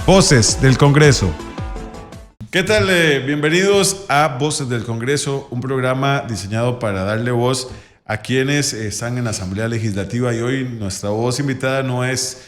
Voces del Congreso. ¿Qué tal? Bienvenidos a Voces del Congreso, un programa diseñado para darle voz a quienes están en la Asamblea Legislativa, y hoy nuestra voz invitada no es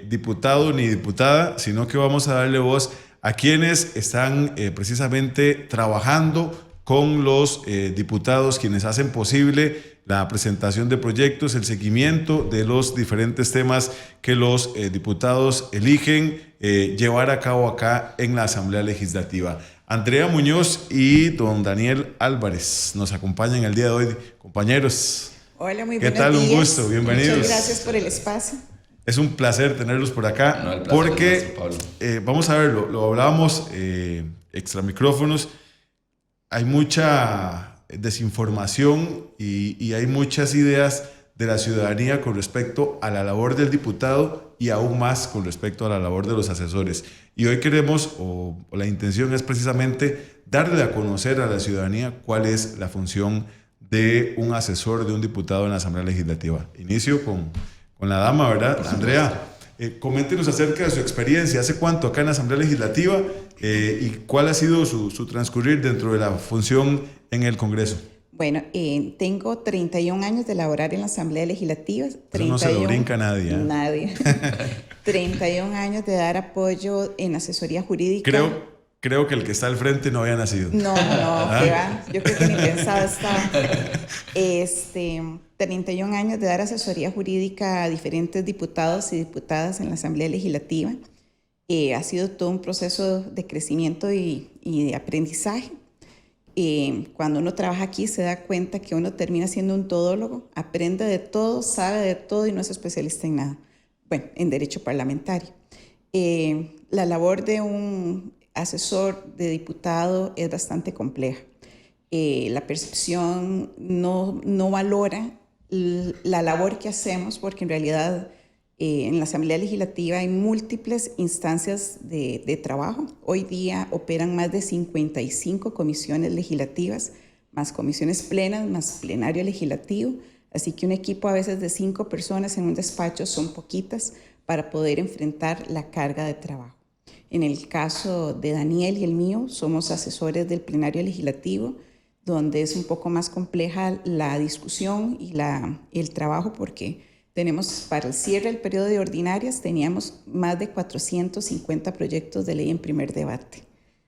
diputado ni diputada, sino que vamos a darle voz a quienes están precisamente trabajando con los diputados, quienes hacen posible la presentación de proyectos, el seguimiento de los diferentes temas que los diputados eligen llevar a cabo acá en la Asamblea Legislativa. Andrea Muñoz y don Daniel Álvarez nos acompañan el día de hoy. Compañeros, hola, muy buenos días. ¿Qué tal? Un gusto, bienvenidos. Muchas gracias por el espacio. Es un placer tenerlos por acá, porque vamos a verlo, lo hablábamos extra micrófonos. Hay mucha desinformación y hay muchas ideas de la ciudadanía con respecto a la labor del diputado y aún más con respecto a la labor de los asesores. Y hoy queremos, o la intención es precisamente darle a conocer a la ciudadanía cuál es la función de un asesor, de un diputado en la Asamblea Legislativa. Inicio con la dama, ¿verdad? Andrea, coméntenos acerca de su experiencia. ¿Hace cuánto acá en la Asamblea Legislativa y cuál ha sido su transcurrir dentro de la función en el Congreso? Bueno, tengo 31 años de laborar en la Asamblea Legislativa. Eso no se lo brinca nadie. Nadie. 31 años de dar apoyo en asesoría jurídica. Creo que el que está al frente no había nacido. No, ¿qué va? Yo creo que ni pensado estaba. 31 años de dar asesoría jurídica a diferentes diputados y diputadas en la Asamblea Legislativa. Ha sido todo un proceso de crecimiento y de aprendizaje. Cuando uno trabaja aquí se da cuenta que uno termina siendo un todólogo, aprende de todo, sabe de todo y no es especialista en nada. Bueno, en derecho parlamentario. La labor de un asesor de diputado es bastante compleja. La percepción no valora la labor que hacemos, porque en realidad en la Asamblea Legislativa hay múltiples instancias de trabajo. Hoy día operan más de 55 comisiones legislativas, más comisiones plenas, más plenario legislativo. Así que un equipo a veces de 5 personas en un despacho son poquitas para poder enfrentar la carga de trabajo. En el caso de Daniel y el mío, somos asesores del plenario legislativo, donde es un poco más compleja la discusión y el trabajo, porque tenemos, para el cierre del periodo de ordinarias, teníamos más de 450 proyectos de ley en primer debate.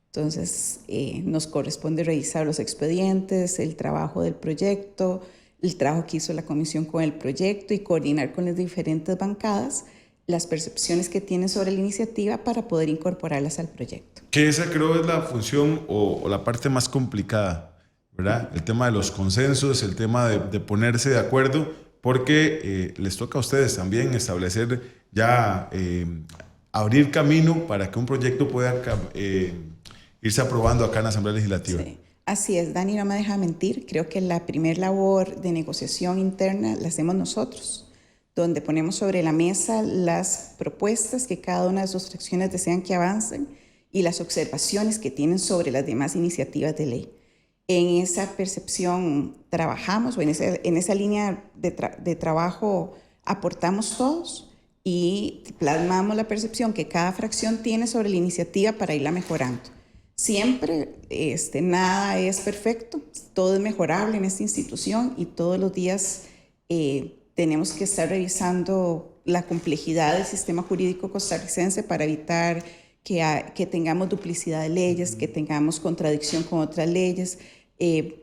Entonces, nos corresponde revisar los expedientes, el trabajo del proyecto, el trabajo que hizo la comisión con el proyecto y coordinar con las diferentes bancadas las percepciones que tienen sobre la iniciativa para poder incorporarlas al proyecto. Que esa creo es la función o la parte más complicada, ¿verdad? El tema de los consensos, el tema de ponerse de acuerdo, porque les toca a ustedes también establecer ya, abrir camino para que un proyecto pueda irse aprobando acá en la Asamblea Legislativa. Sí, así es, Dani no me deja mentir. Creo que la primera labor de negociación interna la hacemos nosotros, donde ponemos sobre la mesa las propuestas que cada una de sus fracciones desean que avancen y las observaciones que tienen sobre las demás iniciativas de ley. En esa percepción trabajamos, o en esa línea de trabajo aportamos todos y plasmamos la percepción que cada fracción tiene sobre la iniciativa para irla mejorando. Siempre nada es perfecto, todo es mejorable en esta institución y todos los días tenemos que estar revisando la complejidad del sistema jurídico costarricense para evitar que tengamos duplicidad de leyes, que tengamos contradicción con otras leyes,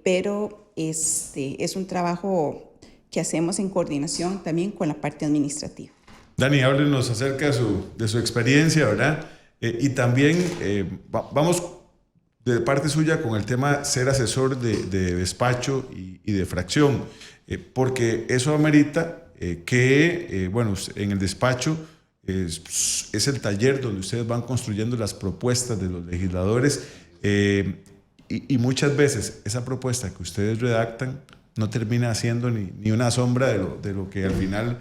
pero es un trabajo que hacemos en coordinación también con la parte administrativa. Dani, háblenos acerca de su experiencia, ¿verdad? Y también vamos de parte suya con el tema ser asesor de despacho y de fracción, porque eso amerita bueno, en el despacho es el taller donde ustedes van construyendo las propuestas de los legisladores, y muchas veces esa propuesta que ustedes redactan no termina siendo ni una sombra de lo que al final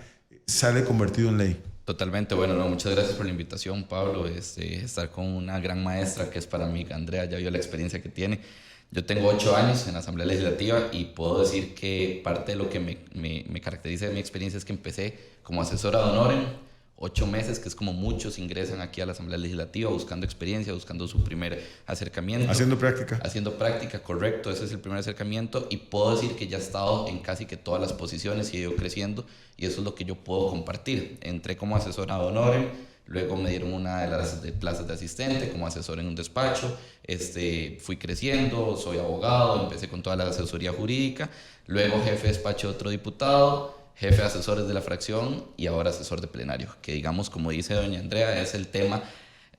sale convertido en ley. Totalmente, bueno, muchas gracias por la invitación, Pablo. Estar con una gran maestra que es para mí, Andrea, ya vio la experiencia que tiene. Yo tengo 8 años en la Asamblea Legislativa y puedo decir que parte de lo que me caracteriza de mi experiencia es que empecé como asesora de honor 8 meses, que es como muchos ingresan aquí a la Asamblea Legislativa buscando experiencia, buscando su primer acercamiento. Haciendo práctica. Haciendo práctica, correcto, ese es el primer acercamiento, y puedo decir que ya he estado en casi que todas las posiciones y he ido creciendo, y eso es lo que yo puedo compartir. Entré como asesor ad honorem, luego me dieron una de las plazas de asistente como asesor en un despacho, fui creciendo, soy abogado, empecé con toda la asesoría jurídica, luego jefe de despacho de otro diputado, jefe de asesores de la fracción y ahora asesor de plenario, que digamos, como dice doña Andrea, es el tema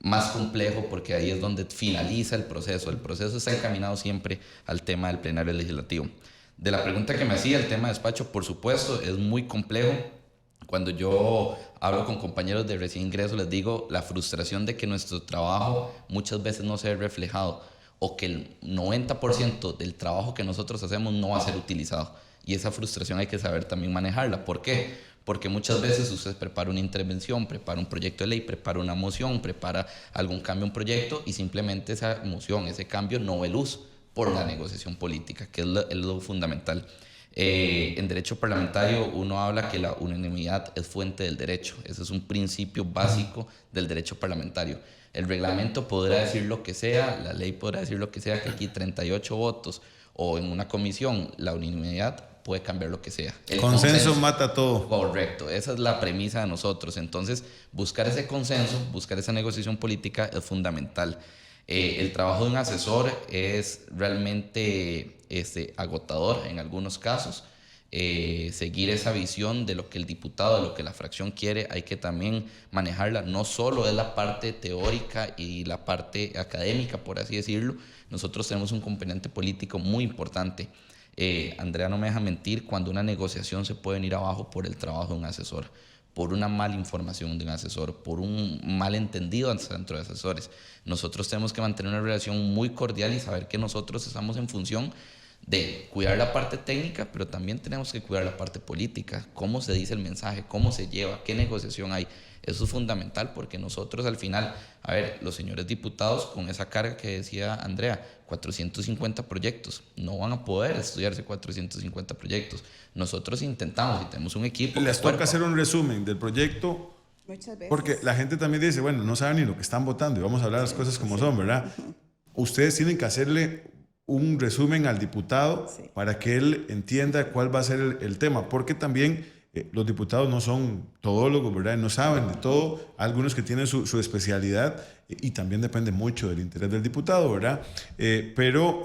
más complejo porque ahí es donde finaliza el proceso. El proceso está encaminado siempre al tema del plenario legislativo. De la pregunta que me hacía, el tema de despacho, por supuesto, es muy complejo. Cuando yo hablo con compañeros de recién ingreso, les digo la frustración de que nuestro trabajo muchas veces no se ve reflejado o que el 90% del trabajo que nosotros hacemos no va a ser utilizado. Y esa frustración hay que saber también manejarla. ¿Por qué? Porque muchas veces usted prepara una intervención, prepara un proyecto de ley, prepara una moción, prepara algún cambio en un proyecto y simplemente esa moción, ese cambio no ve luz por la negociación política, que es lo fundamental. En derecho parlamentario uno habla que la unanimidad es fuente del derecho. Ese es un principio básico del derecho parlamentario. El reglamento podrá decir lo que sea, la ley podrá decir lo que sea, que aquí 38 votos o en una comisión la unanimidad puede cambiar lo que sea. El consenso mata todo. Correcto, esa es la premisa de nosotros. Entonces, buscar ese consenso, buscar esa negociación política es fundamental. El trabajo de un asesor es realmente agotador en algunos casos. Seguir esa visión de lo que el diputado, de lo que la fracción quiere, hay que también manejarla. No solo es la parte teórica y la parte académica, por así decirlo. Nosotros tenemos un componente político muy importante. Andrea no me deja mentir, cuando una negociación se puede venir abajo por el trabajo de un asesor, por una mala información de un asesor, por un malentendido entre asesores. Nosotros tenemos que mantener una relación muy cordial y saber que nosotros estamos en función de cuidar la parte técnica, pero también tenemos que cuidar la parte política, cómo se dice el mensaje, cómo se lleva, qué negociación hay. Eso es fundamental porque nosotros al final, a ver, los señores diputados con esa carga que decía Andrea, 450 proyectos, no van a poder estudiarse 450 proyectos. Nosotros intentamos y tenemos un equipo. Les toca hacer un resumen del proyecto. Muchas veces. Porque la gente también dice, bueno, no saben ni lo que están votando y vamos a hablar las cosas como son, ¿verdad? Ustedes tienen que hacerle un resumen al diputado para que él entienda cuál va a ser el tema, porque también los diputados no son todólogos, ¿verdad? No saben de todo, algunos que tienen su especialidad y también depende mucho del interés del diputado, ¿verdad? Pero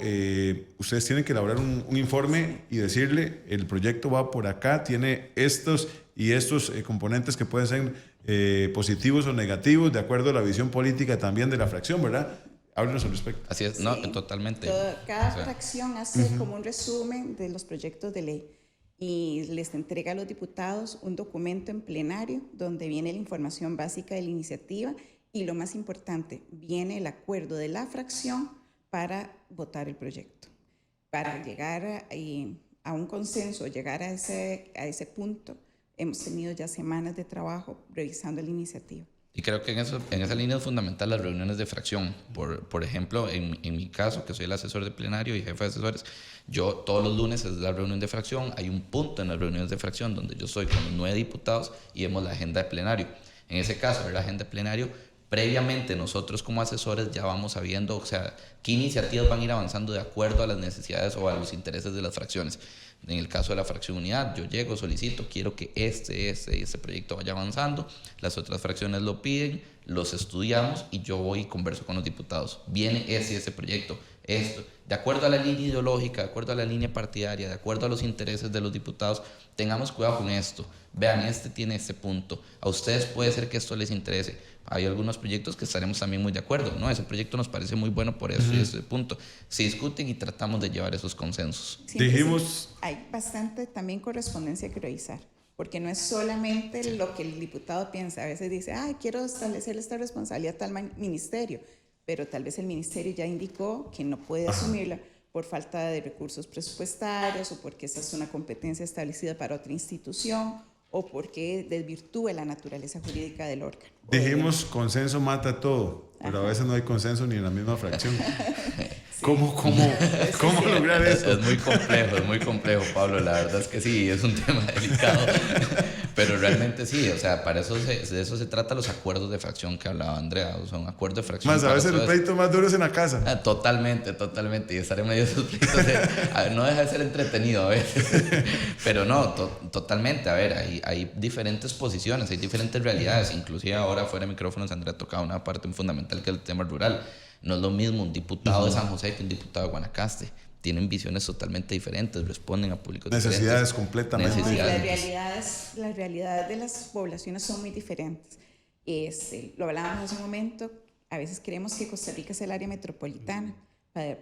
ustedes tienen que elaborar un informe y decirle, el proyecto va por acá, tiene estos y estos componentes que pueden ser positivos o negativos, de acuerdo a la visión política también de la fracción, ¿verdad? Háblenos al respecto. Así es, no, totalmente. Cada fracción hace como un resumen de los proyectos de ley y les entrega a los diputados un documento en plenario donde viene la información básica de la iniciativa y lo más importante, viene el acuerdo de la fracción para votar el proyecto. Para llegar a un consenso, llegar a ese punto, hemos tenido ya semanas de trabajo revisando la iniciativa. Y creo que en esa línea es fundamental las reuniones de fracción. Por ejemplo, en mi caso, que soy el asesor de plenario y jefe de asesores, yo todos los lunes es la reunión de fracción. Hay un punto en las reuniones de fracción donde yo soy con los 9 diputados y vemos la agenda de plenario. En ese caso, la agenda de plenario, previamente nosotros como asesores ya vamos sabiendo, o sea, qué iniciativas van a ir avanzando de acuerdo a las necesidades o a los intereses de las fracciones. En el caso de la fracción unidad, yo llego, solicito, quiero que este proyecto vaya avanzando, las otras fracciones lo piden, los estudiamos y yo voy y converso con los diputados. Viene ese proyecto, esto, de acuerdo a la línea ideológica, de acuerdo a la línea partidaria, de acuerdo a los intereses de los diputados, tengamos cuidado con esto. Vean, tiene este punto, a ustedes puede ser que esto les interese. Hay algunos proyectos que estaremos también muy de acuerdo, ¿no? Ese proyecto nos parece muy bueno por eso y ese punto. Se discuten y tratamos de llevar esos consensos. Sí, dijimos... Hay bastante también correspondencia que revisar, porque no es solamente lo que el diputado piensa. A veces dice, quiero establecer esta responsabilidad a tal ministerio, pero tal vez el ministerio ya indicó que no puede asumirla por falta de recursos presupuestarios o porque esa es una competencia establecida para otra institución o porque desvirtúe la naturaleza jurídica del órgano. Dijimos, consenso mata todo, pero a veces no hay consenso ni en la misma fracción. Sí. ¿Cómo lograr eso? Es muy complejo, Pablo. La verdad es que sí, es un tema delicado. Pero realmente sí, o sea, para eso de eso se trata los acuerdos de fracción que hablaba Andrea. O sea, un acuerdo de fracción. Más a veces el pleito más duro es en la casa. Totalmente. Y estar en medio de esos pleitos no deja de ser entretenido a veces. Pero no, totalmente. A ver, hay diferentes posiciones, hay diferentes realidades. Inclusive ahora fuera de micrófonos Andrea tocaba una parte muy fundamental que es el tema rural. No es lo mismo un diputado de San José que un diputado de Guanacaste. Tienen visiones totalmente diferentes, responden a públicos necesidades diferentes. Completamente diferentes. Las realidades de las poblaciones son muy diferentes. Lo hablábamos hace un momento, a veces creemos que Costa Rica es el área metropolitana,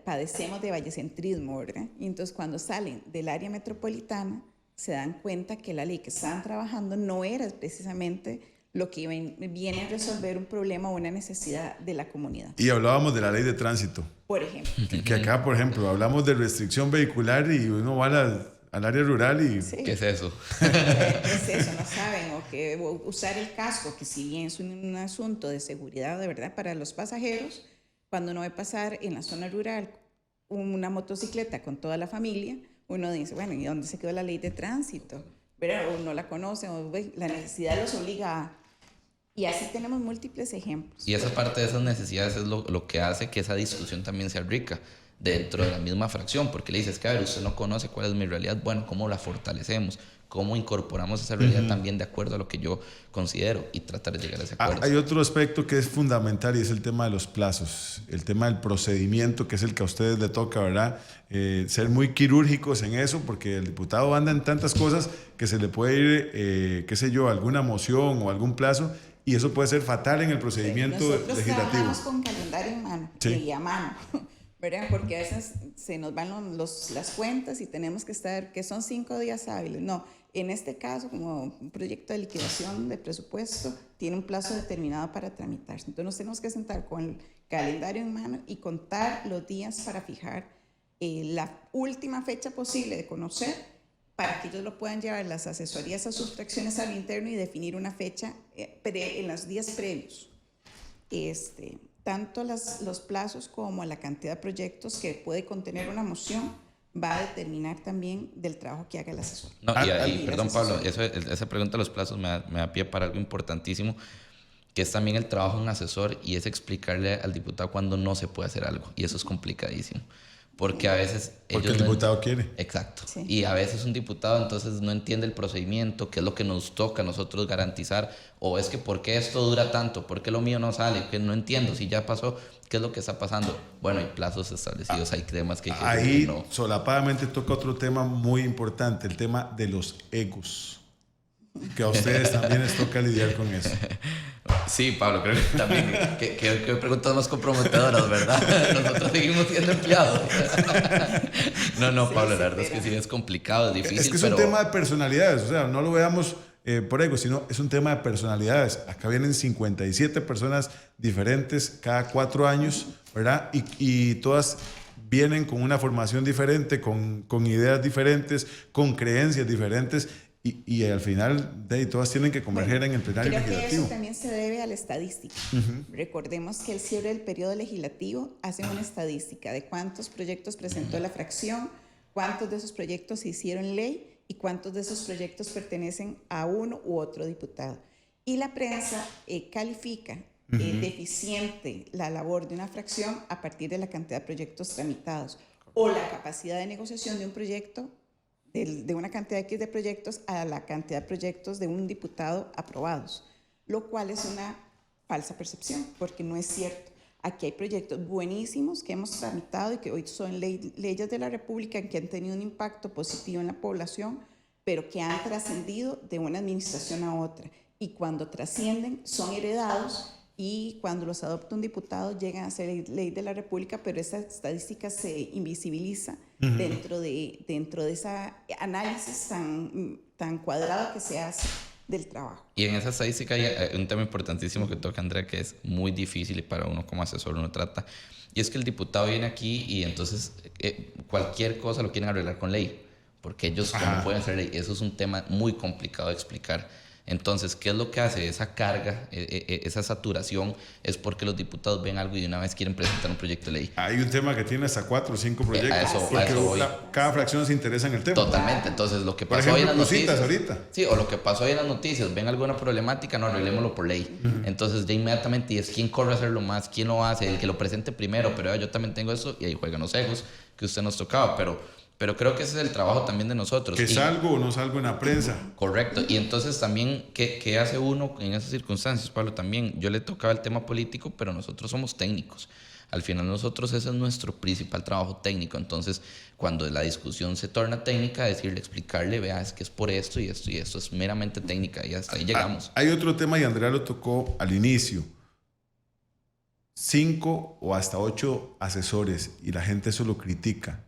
padecemos de vallecentrismo, ¿verdad? Y entonces cuando salen del área metropolitana se dan cuenta que la ley que estaban trabajando no era precisamente lo que viene a resolver un problema o una necesidad de la comunidad. Y hablábamos de la ley de tránsito. Por ejemplo. Que acá, por ejemplo, hablamos de restricción vehicular y uno va al área rural y... Sí. ¿Qué es eso? ¿Qué es eso? No saben. O que usar el casco, que si bien es un asunto de seguridad de verdad para los pasajeros, cuando uno ve pasar en la zona rural una motocicleta con toda la familia, uno dice, bueno, ¿y dónde se quedó la ley de tránsito? Pero no la conocen, o la necesidad los obliga a... Y así tenemos múltiples ejemplos. Y esa parte de esas necesidades es lo que hace que esa discusión también sea rica dentro de la misma fracción, porque le dices que, a ver, usted no conoce cuál es mi realidad, bueno, ¿cómo la fortalecemos? ¿Cómo incorporamos esa realidad también de acuerdo a lo que yo considero y tratar de llegar a ese acuerdo? Hay otro aspecto que es fundamental y es el tema de los plazos, el tema del procedimiento, que es el que a ustedes le toca, ¿verdad? Ser muy quirúrgicos en eso, porque el diputado anda en tantas cosas que se le puede ir, qué sé yo, alguna moción o algún plazo, y eso puede ser fatal en el procedimiento legislativo. Nosotros trabajamos con calendario en mano, y a mano, ¿verdad? Porque a veces se nos van las cuentas y tenemos que estar, que son 5 días hábiles. No, en este caso, como un proyecto de liquidación de presupuesto, tiene un plazo determinado para tramitarse. Entonces nos tenemos que sentar con el calendario en mano y contar los días para fijar la última fecha posible de conocer, para que ellos lo puedan llevar las asesorías a sus fracciones al interno y definir una fecha en los días previos. Tanto los plazos como la cantidad de proyectos que puede contener una moción va a determinar también del trabajo que haga el asesor. No, y perdón, Pablo, esa pregunta de los plazos me da pie para algo importantísimo, que es también el trabajo de un asesor, y es explicarle al diputado cuando no se puede hacer algo, y eso es complicadísimo. Porque a veces... Porque el diputado quiere. Exacto. Sí. Y a veces un diputado entonces no entiende el procedimiento, qué es lo que nos toca a nosotros garantizar, o es que ¿por qué esto dura tanto? ¿Por qué lo mío no sale? Que no entiendo, si ya pasó, ¿qué es lo que está pasando? Bueno, hay plazos establecidos, hay temas que... Ahí no. Solapadamente toca otro tema muy importante, el tema de los egos. Que a ustedes también les toca lidiar con eso. Sí, Pablo, creo que también. ¿Qué preguntas más comprometedoras, verdad? Nosotros seguimos siendo empleados. No, Pablo, la verdad es que sí es complicado, es difícil. Es que es un tema de personalidades, o sea, no lo veamos por ego, sino es un tema de personalidades. Acá vienen 57 personas diferentes cada 4 años, ¿verdad? Y todas vienen con una formación diferente, con ideas diferentes, con creencias diferentes. Y al final, todas tienen que converger en el plenario legislativo. Creo que eso también se debe a la estadística. Recordemos que el cierre del periodo legislativo hace una estadística de cuántos proyectos presentó la fracción, cuántos de esos proyectos se hicieron ley y cuántos de esos proyectos pertenecen a uno u otro diputado. Y la prensa califica deficiente la labor de una fracción a partir de la cantidad de proyectos tramitados o la capacidad de negociación de un proyecto, de una cantidad X de proyectos a la cantidad de proyectos de un diputado aprobados, lo cual es una falsa percepción, porque no es cierto. Aquí hay proyectos buenísimos que hemos tramitado y que hoy son leyes de la República que han tenido un impacto positivo en la población, pero que han trascendido de una administración a otra. Y cuando trascienden, son heredados, y cuando los adopta un diputado llegan a ser ley de la República, pero esa estadística se invisibiliza dentro de ese análisis tan cuadrado que se hace del trabajo. Y en esa estadística hay un tema importantísimo que toca Andrea, que es muy difícil y para uno como asesor uno trata, y es que el diputado viene aquí y entonces cualquier cosa lo quieren arreglar con ley, porque ellos no pueden hacer ley. Eso es un tema muy complicado de explicar. Entonces, ¿qué es lo que hace esa carga, esa saturación? Es porque los diputados ven algo y de una vez quieren presentar un proyecto de ley. Hay un tema que tiene hasta 4 o 5 proyectos. A eso voy. Cada fracción se interesa en el tema. Totalmente. Entonces, lo que Por pasó ejemplo, hoy en las noticias. ahorita. Sí, o lo que pasó hoy en las noticias. Ven alguna problemática, no, arreglémoslo por ley. Entonces, ya inmediatamente, y es quién corre a hacerlo más, quién lo hace, el que lo presente primero. Pero yo también tengo eso, y ahí juegan los egos que usted nos tocaba. Pero creo que ese es el trabajo también de nosotros. Que salgo o no salgo en la prensa. Correcto. Y entonces también, ¿qué hace uno en esas circunstancias, Pablo? También yo le tocaba el tema político, pero nosotros somos técnicos. Al final nosotros ese es nuestro principal trabajo técnico. Entonces, cuando la discusión se torna técnica, decirle, explicarle, vea, es que es por esto y esto y esto, es meramente técnica y hasta ahí llegamos. Hay otro tema y Andrea lo tocó al inicio. 5 o hasta 8 asesores y la gente eso lo critica.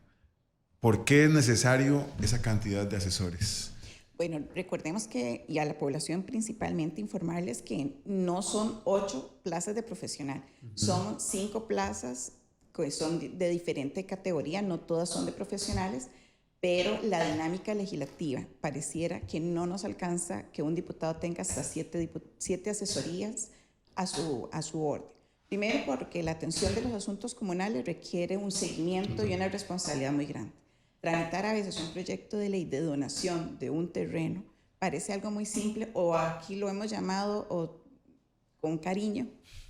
¿Por qué es necesario esa cantidad de asesores? Bueno, recordemos que, y a la población principalmente, informarles que no son 8 plazas de profesional, son 5 plazas que son de diferente categoría, no todas son de profesionales, pero la dinámica legislativa pareciera que no nos alcanza que un diputado tenga hasta 7 asesorías a su orden. Primero, porque la atención de los asuntos comunales requiere un seguimiento y una responsabilidad muy grande. Tramitar a veces un proyecto de ley de donación de un terreno parece algo muy simple, o aquí lo hemos llamado con cariño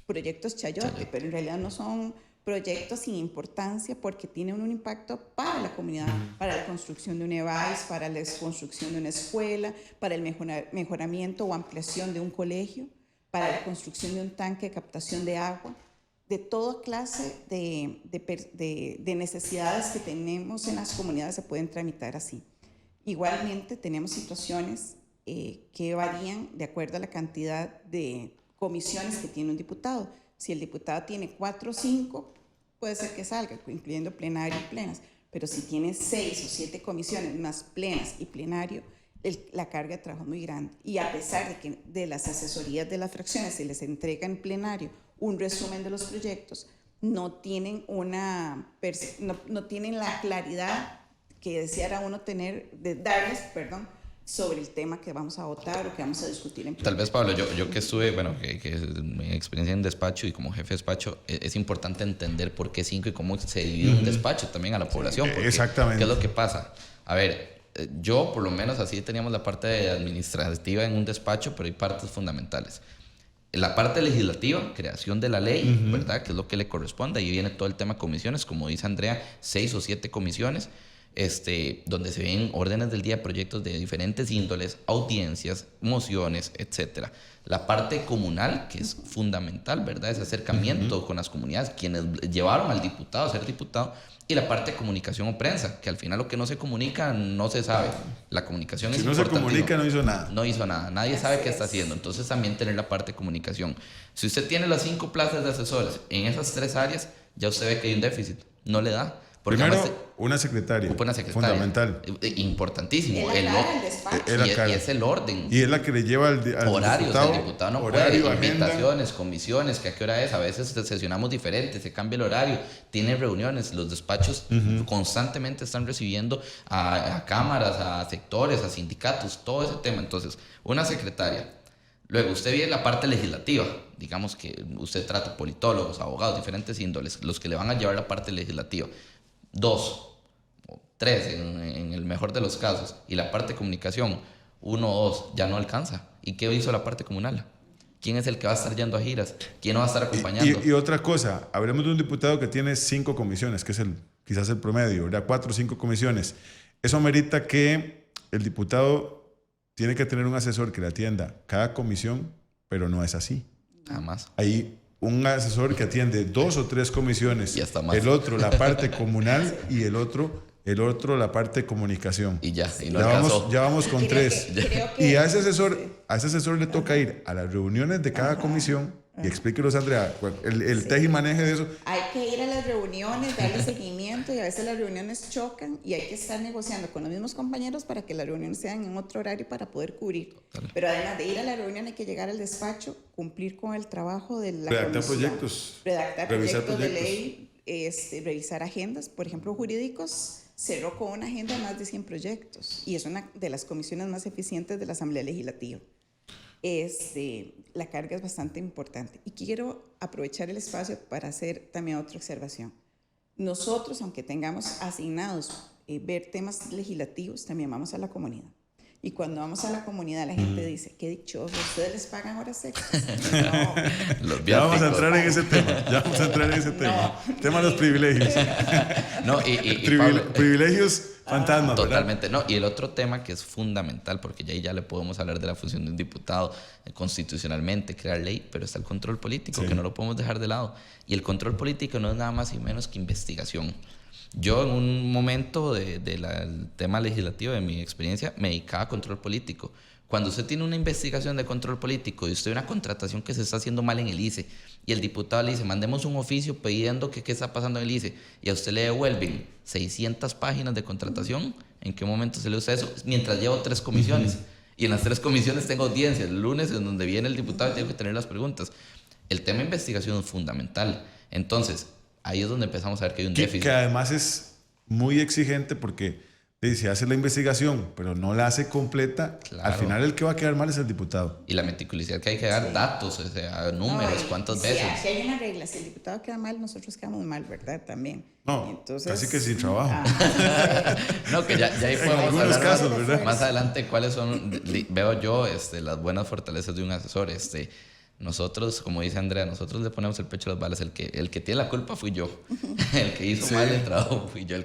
proyectos chayote, pero en realidad no son proyectos sin importancia porque tienen un impacto para la comunidad, para la construcción de un EVAIS, para la construcción de una escuela, para el mejoramiento o ampliación de un colegio, para la construcción de un tanque de captación de agua. De toda clase de necesidades que tenemos en las comunidades se pueden tramitar así. Igualmente tenemos situaciones que varían de acuerdo a la cantidad de comisiones que tiene un diputado. Si el diputado tiene 4 o 5, puede ser que salga, incluyendo plenario y plenas. Pero si tiene 6 o 7 comisiones más plenas y plenario, la carga de trabajo es muy grande. Y a pesar de que de las asesorías de las fracciones se les entrega en plenario un resumen de los proyectos, no tienen la claridad que deseara uno darles sobre el tema que vamos a votar o que vamos a discutir en plenario. Tal vez, Pablo, yo que estuve, que es mi experiencia en despacho y como jefe de despacho, es importante entender por qué 5 y cómo se divide un despacho también a la población. Porque, exactamente. ¿qué es lo que pasa? A ver, yo por lo menos así teníamos la parte administrativa en un despacho, pero hay partes fundamentales. La parte legislativa, creación de la ley, ¿verdad? Que es lo que le corresponde. Ahí viene todo el tema de comisiones, como dice Andrea, 6 o 7 comisiones, donde se ven órdenes del día, proyectos de diferentes índoles, audiencias, mociones, etc. La parte comunal, que es fundamental, ¿verdad? Ese acercamiento con las comunidades, quienes llevaron al diputado a ser diputado. Y la parte de comunicación o prensa, que al final lo que no se comunica no se sabe. La comunicación es importante. Si no se comunica, no hizo nada. No hizo nada. Nadie sabe qué está haciendo. Entonces también tener la parte de comunicación. Si usted tiene las 5 plazas de asesores en esas 3 áreas, ya usted ve que hay un déficit. No le da. Porque primero, una secretaria. Ocupa una secretaria. Fundamental. Es Importantísimo. la y es el orden. Y es la que le lleva al horarios diputado. El diputado no horario, puede. agenda. Invitaciones, comisiones, que a qué hora es. A veces sesionamos diferente, se cambia el horario. Tiene reuniones. Los despachos constantemente están recibiendo a cámaras, a sectores, a sindicatos, todo ese tema. Entonces, una secretaria. Luego, usted viene la parte legislativa. Digamos que usted trata politólogos, abogados, diferentes índoles, los que le van a llevar la parte legislativa. 2 o 3 en el mejor de los casos. Y la parte de comunicación, 1 o 2, ya no alcanza. ¿Y qué hizo la parte comunal? ¿Quién es el que va a estar yendo a giras? ¿Quién no va a estar acompañando? Y otra cosa, hablemos de un diputado que tiene 5 comisiones, que es quizás el promedio, ¿verdad? 4 o 5 comisiones. Eso amerita que el diputado tiene que tener un asesor que le atienda cada comisión, pero no es así. Jamás. Hay un asesor que atiende 2 o 3 comisiones, y hasta más. El otro la parte comunal y el otro la parte de comunicación. Y ya vamos con 3. Y a ese asesor le toca ir a las reuniones de cada comisión y explíquenos, Andrea, el tej y maneje de eso. Hay que ir a las reuniones, darle seguimiento, y a veces las reuniones chocan y hay que estar negociando con los mismos compañeros para que las reuniones sean en otro horario para poder cubrir. Total. Pero además de ir a la reunión hay que llegar al despacho, cumplir con el trabajo de la redactar comisión, revisar proyectos de ley, revisar agendas. Por ejemplo, jurídicos cerró con una agenda de más de 100 proyectos y es una de las comisiones más eficientes de la Asamblea Legislativa. la carga es bastante importante. Y quiero aprovechar el espacio para hacer también otra observación. Nosotros, aunque tengamos asignados ver temas legislativos, también vamos a la comunidad. Y cuando vamos a la comunidad, la gente dice, qué dichoso, ¿ustedes les pagan horas extras? No. Ya vamos a entrar en ese tema. Tema de los privilegios. No, Pablo, privilegios fantasma. Totalmente, ¿verdad? No, y el otro tema que es fundamental, porque ya le podemos hablar de la función de un diputado constitucionalmente, crear ley, pero está el control político, que no lo podemos dejar de lado. Y el control político no es nada más y menos que investigación. Yo en un momento del tema legislativo de mi experiencia me dedicaba a control político. Cuando usted tiene una investigación de control político y usted ve una contratación que se está haciendo mal en el ICE y el diputado le dice, mandemos un oficio pidiendo que qué está pasando en el ICE y a usted le devuelven 600 páginas de contratación, ¿en qué momento se le usa eso? Mientras llevo 3 comisiones. Y en las 3 comisiones tengo audiencia. El lunes en donde viene el diputado y tengo que tener las preguntas. El tema de investigación es fundamental. Entonces, ahí es donde empezamos a ver que hay un déficit. Que además es muy exigente porque se hace la investigación, pero no la hace completa. Claro. Al final el que va a quedar mal es el diputado. Y la meticulosidad que hay que dar, datos, o sea, números, cuántas veces. Si hay una regla, si el diputado queda mal, nosotros quedamos mal, ¿verdad? También. No, entonces, casi que sin trabajo. No, que ya ahí podemos hablar casos, ¿verdad? Más adelante cuáles son, veo yo las buenas fortalezas de un asesor. Nosotros, como dice Andrea, nosotros le ponemos el pecho a las balas. El que tiene la culpa fui yo. El que hizo mal el trabajo fui yo.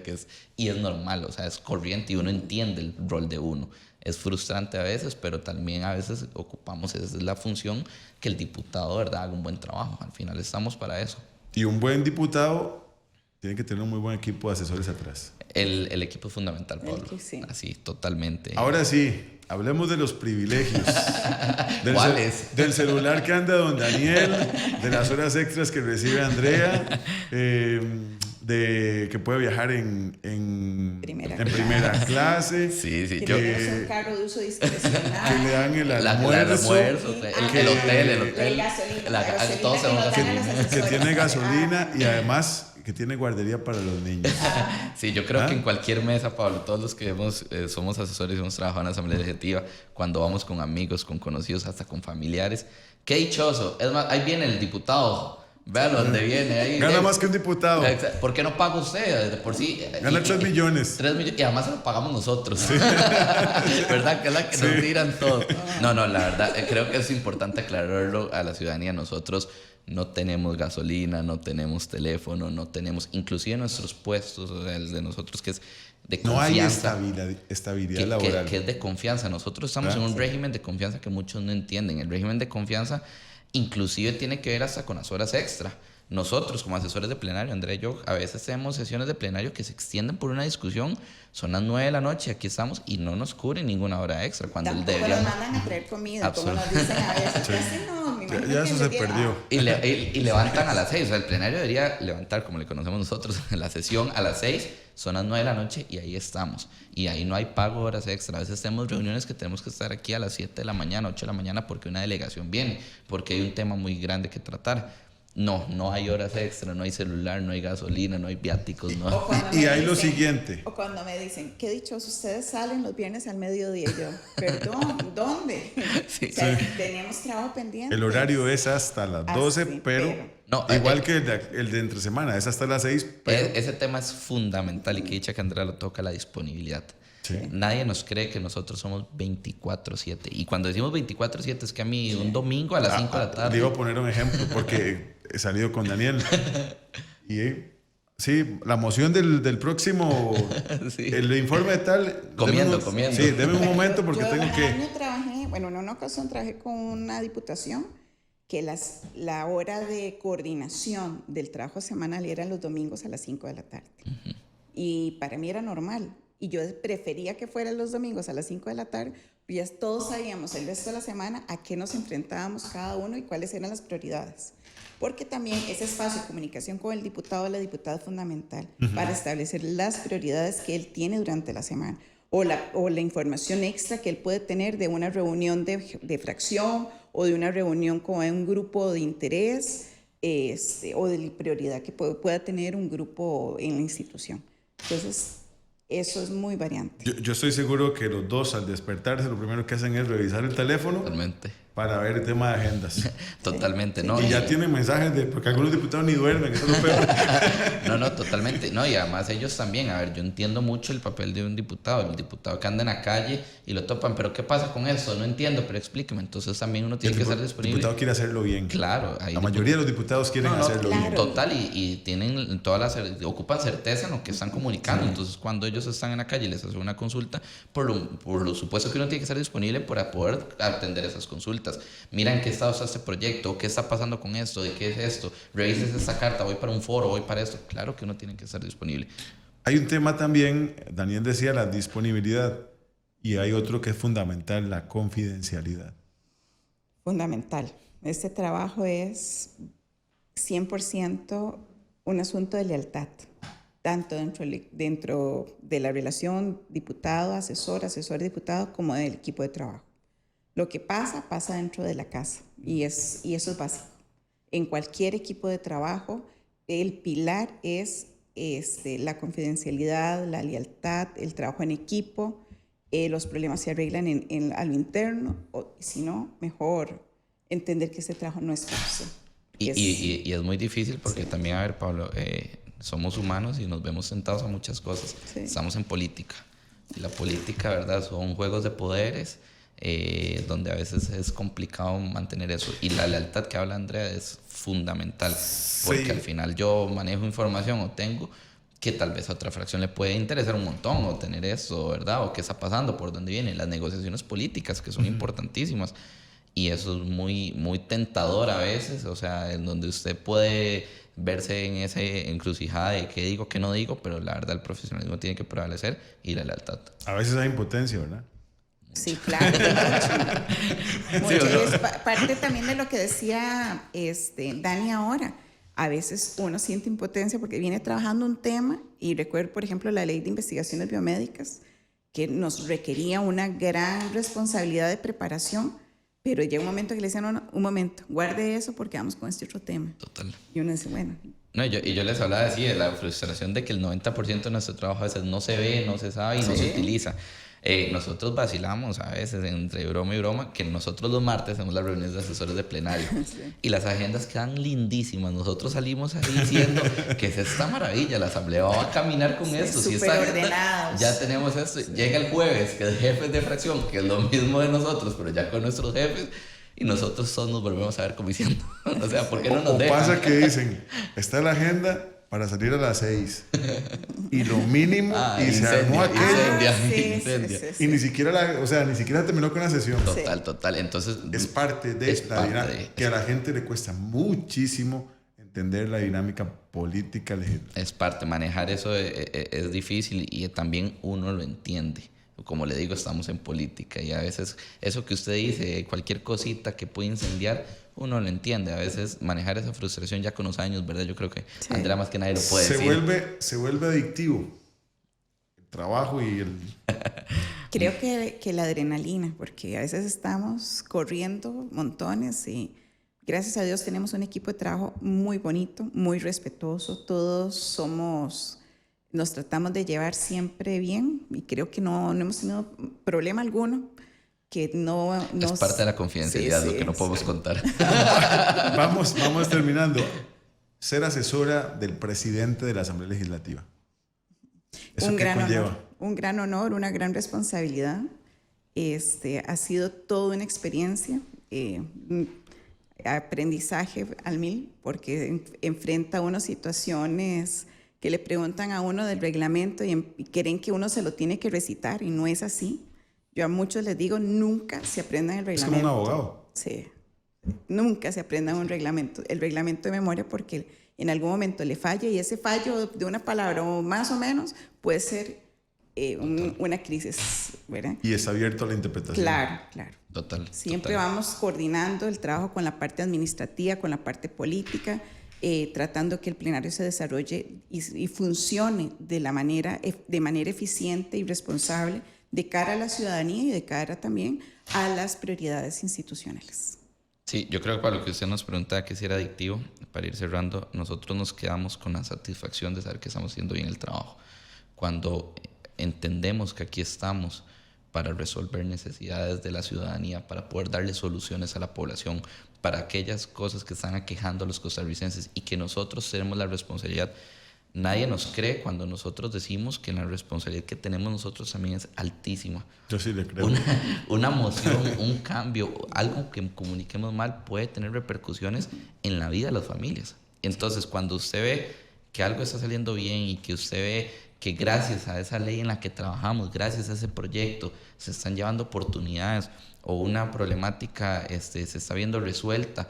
Y es normal, o sea, es corriente y uno entiende el rol de uno. Es frustrante a veces, pero también a veces ocupamos, esa es la función, que el diputado, ¿verdad?, haga un buen trabajo. Al final estamos para eso. Y un buen diputado tiene que tener un muy buen equipo de asesores atrás. El equipo es fundamental, Pablo. Sí. Así, totalmente. Ahora sí, hablemos de los privilegios. ¿Cuáles? Del celular que anda don Daniel, de las horas extras que recibe Andrea, de que puede viajar en primera clase. Sí. Que tenemos un carro de uso discrecional. Que le dan el almuerzo. El hotel. Que tiene gasolina y además que tiene guardería para los niños. Sí, yo creo que en cualquier mesa, Pablo, todos los que somos asesores y hemos trabajado en la asamblea legislativa, cuando vamos con amigos, con conocidos, hasta con familiares, qué dichoso. Es más, ahí viene el diputado. Vean dónde viene. Ahí, gana más que un diputado. ¿Por qué no paga usted? De por sí. Gana 3 millones. 3 millones. Y además se lo pagamos nosotros. Sí. ¿Verdad? Que es la que nos tiran todos. No, la verdad, creo que es importante aclararlo a la ciudadanía. Nosotros no tenemos gasolina, no tenemos teléfono, no tenemos, inclusive nuestros puestos, o sea, el de nosotros que es de confianza. No hay estabilidad laboral. Que es de confianza. Nosotros estamos en un régimen de confianza que muchos no entienden. El régimen de confianza inclusive tiene que ver hasta con las horas extra. Nosotros como asesores de plenario, Andrea y yo, a veces tenemos sesiones de plenario que se extienden por una discusión. Son las 9 de la noche, aquí estamos y no nos cubren ninguna hora extra. Cuando tampoco nos mandan a traer comida, como nos dicen a veces. Sí. Ya eso se perdió. Y levantan a las 6. O sea, el plenario debería levantar, como le conocemos nosotros, la sesión a las 6. Son las 9 de la noche y ahí estamos. Y ahí no hay pago horas extra. A veces tenemos reuniones que tenemos que estar aquí a las 7 de la mañana, 8 de la mañana, porque una delegación viene, porque hay un tema muy grande que tratar. No hay horas extra, no hay celular, no hay gasolina, no hay viáticos. No. Y hay lo siguiente. O cuando me dicen, qué dichoso, ustedes salen los viernes al mediodía. Y yo, perdón, ¿dónde? Sí, o sea, tenemos trabajo pendiente. El horario es hasta las 12, pero no, igual que el de entre semana, es hasta las 6. Pero ese tema es fundamental y que dicha que Andrea lo toca, la disponibilidad. Sí. Nadie nos cree que nosotros somos 24/7. Y cuando decimos 24/7 es que a mí un domingo a las 5 de la tarde. Le iba a poner un ejemplo porque he salido con Daniel. Y sí, la moción del próximo, sí. El informe de tal. Comiendo. Sí, deme un momento porque tengo que. Año trabajé, en una ocasión trabajé con una diputación que la hora de coordinación del trabajo semanal era los domingos a las 5 de la tarde. Uh-huh. Y para mí era normal. Y yo prefería que fueran los domingos a las 5 de la tarde, porque ya todos sabíamos el resto de la semana a qué nos enfrentábamos cada uno y cuáles eran las prioridades. Porque también ese espacio de comunicación con el diputado o la diputada es fundamental para establecer las prioridades que él tiene durante la semana o la información extra que él puede tener de una reunión de fracción o de una reunión con un grupo de interés o de prioridad que pueda tener un grupo en la institución. Entonces, eso es muy variante. Yo estoy seguro que los dos al despertarse lo primero que hacen es revisar el teléfono. Totalmente. para ver el tema de agendas. Totalmente, ¿no? Y ya tienen mensajes de, porque algunos diputados ni duermen, eso es lo peor. No, totalmente. No, y además ellos también, a ver, yo entiendo mucho el papel de un diputado, el diputado que anda en la calle y lo topan, pero ¿qué pasa con eso? No entiendo, pero explíqueme. Entonces también uno tiene que estar disponible. El diputado quiere hacerlo bien. Claro. La mayoría de los diputados quieren hacerlo bien. Total, y tienen ocupan certeza en lo que están comunicando. Entonces, cuando ellos están en la calle y les hacen una consulta, por lo supuesto que uno tiene que estar disponible para poder atender esas consultas. Mira en qué estado está este proyecto, qué está pasando con esto, de qué es esto, revises esta carta, voy para un foro, voy para esto. Claro que uno tiene que estar disponible. Hay un tema también, Daniel decía, la disponibilidad, y hay otro que es fundamental, la confidencialidad. Fundamental. Este trabajo es 100% un asunto de lealtad, tanto dentro de la relación diputado-asesor, asesor-diputado, como del equipo de trabajo. Lo que pasa dentro de la casa y eso es básico. En cualquier equipo de trabajo, el pilar es la confidencialidad, la lealtad, el trabajo en equipo. Los problemas se arreglan a lo interno, o si no, mejor entender que ese trabajo no es fácil. Y es muy difícil porque también, a ver, Pablo, somos humanos y nos vemos sentados a muchas cosas. Sí. Estamos en política. Y la política, ¿verdad? Son juegos de poderes. Donde a veces es complicado mantener eso, y la lealtad que habla Andrea es fundamental, porque al final yo manejo información o tengo que tal vez a otra fracción le puede interesar un montón o tener eso, ¿verdad? O qué está pasando, por dónde vienen las negociaciones políticas, que son importantísimas, y eso es muy, muy tentador a veces, o sea, en donde usted puede verse en esa encrucijada de qué digo, qué no digo, pero la verdad el profesionalismo tiene que prevalecer, y la lealtad. A veces hay impotencia, ¿verdad? Sí, claro. Mucho. Es parte también de lo que decía Dani ahora. A veces uno siente impotencia porque viene trabajando un tema, y recuerdo, por ejemplo, la ley de investigaciones biomédicas, que nos requería una gran responsabilidad de preparación, pero llega un momento que le decían, no, un momento, guarde eso porque vamos con este otro tema. Total. Y uno dice, bueno. No, yo les hablaba así de la frustración de que el 90% de nuestro trabajo a veces no se ve, no se sabe y no se utiliza. Nosotros vacilamos a veces entre broma y broma que nosotros los martes hacemos las reuniones de asesores de plenario y las agendas quedan lindísimas. Nosotros salimos ahí diciendo que es esta maravilla, la asamblea va a caminar con esto. Súper ordenados. Ya tenemos esto. Llega el jueves, que es jefes de fracción, que es lo mismo de nosotros, pero ya con nuestros jefes. Y nosotros todos nos volvemos a ver como diciendo, o sea, ¿por qué no nos dejan? Pasa que dicen, está la agenda para salir a las 6 y lo mínimo, y se armó aquello, incendia. Y ni siquiera terminó con la sesión. Total. Entonces es parte de la dinámica, que a la gente le cuesta muchísimo entender la dinámica política legislativa. Es parte, manejar eso es difícil, y también uno lo entiende. Como le digo, estamos en política y a veces eso que usted dice, cualquier cosita que puede incendiar, uno lo entiende. A veces manejar esa frustración ya con los años, ¿verdad? Yo creo que Andrea más que nadie lo puede decir. Se vuelve adictivo el trabajo y el... Creo que la adrenalina, porque a veces estamos corriendo montones y gracias a Dios tenemos un equipo de trabajo muy bonito, muy respetuoso. Todos nos tratamos de llevar siempre bien y creo que no hemos tenido problema alguno. Que no es parte de la confidencialidad, lo que no podemos contar. Vamos terminando. Ser asesora del presidente de la Asamblea Legislativa. Un gran honor, una gran responsabilidad. Ha sido toda una experiencia, aprendizaje al 1000, porque enfrenta uno situaciones que le preguntan a uno del reglamento y creen que uno se lo tiene que recitar, y no es así. Yo a muchos les digo, nunca se aprendan el reglamento. Es como un abogado. Sí, nunca se aprendan el reglamento de memoria, porque en algún momento le falla, y ese fallo de una palabra o más o menos puede ser una crisis, ¿verdad? Y es abierto a la interpretación. Claro. Total. Siempre vamos coordinando el trabajo con la parte administrativa, con la parte política, tratando que el plenario se desarrolle y funcione de manera eficiente y responsable de cara a la ciudadanía y de cara también a las prioridades institucionales. Sí, yo creo que para lo que usted nos pregunta, que si era adictivo, para ir cerrando, nosotros nos quedamos con la satisfacción de saber que estamos haciendo bien el trabajo. Cuando entendemos que aquí estamos para resolver necesidades de la ciudadanía, para poder darle soluciones a la población, para aquellas cosas que están aquejando a los costarricenses y que nosotros tenemos la responsabilidad. Nadie nos cree cuando nosotros decimos que la responsabilidad que tenemos nosotros también es altísima. Yo sí le creo. Una moción, un cambio, algo que comuniquemos mal puede tener repercusiones en la vida de las familias. Entonces, cuando usted ve que algo está saliendo bien y que usted ve que gracias a esa ley en la que trabajamos, gracias a ese proyecto, se están llevando oportunidades o una problemática se está viendo resuelta,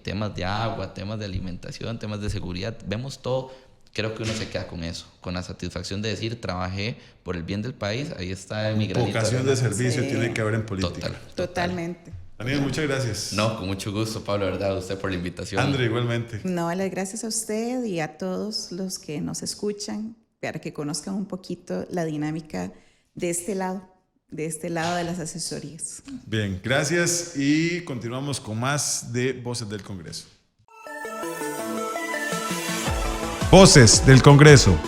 temas de agua, temas de alimentación, temas de seguridad, vemos todo. Creo que uno se queda con eso, con la satisfacción de decir, trabajé por el bien del país, ahí está mi granito. Vocación de servicio tiene que haber en política. Totalmente. Daniel, muchas gracias. No, con mucho gusto, Pablo, verdad, usted por la invitación. André, igualmente. No, las gracias a usted y a todos los que nos escuchan, para que conozcan un poquito la dinámica de este lado de las asesorías. Bien, gracias y continuamos con más de Voces del Congreso. Voces del Congreso.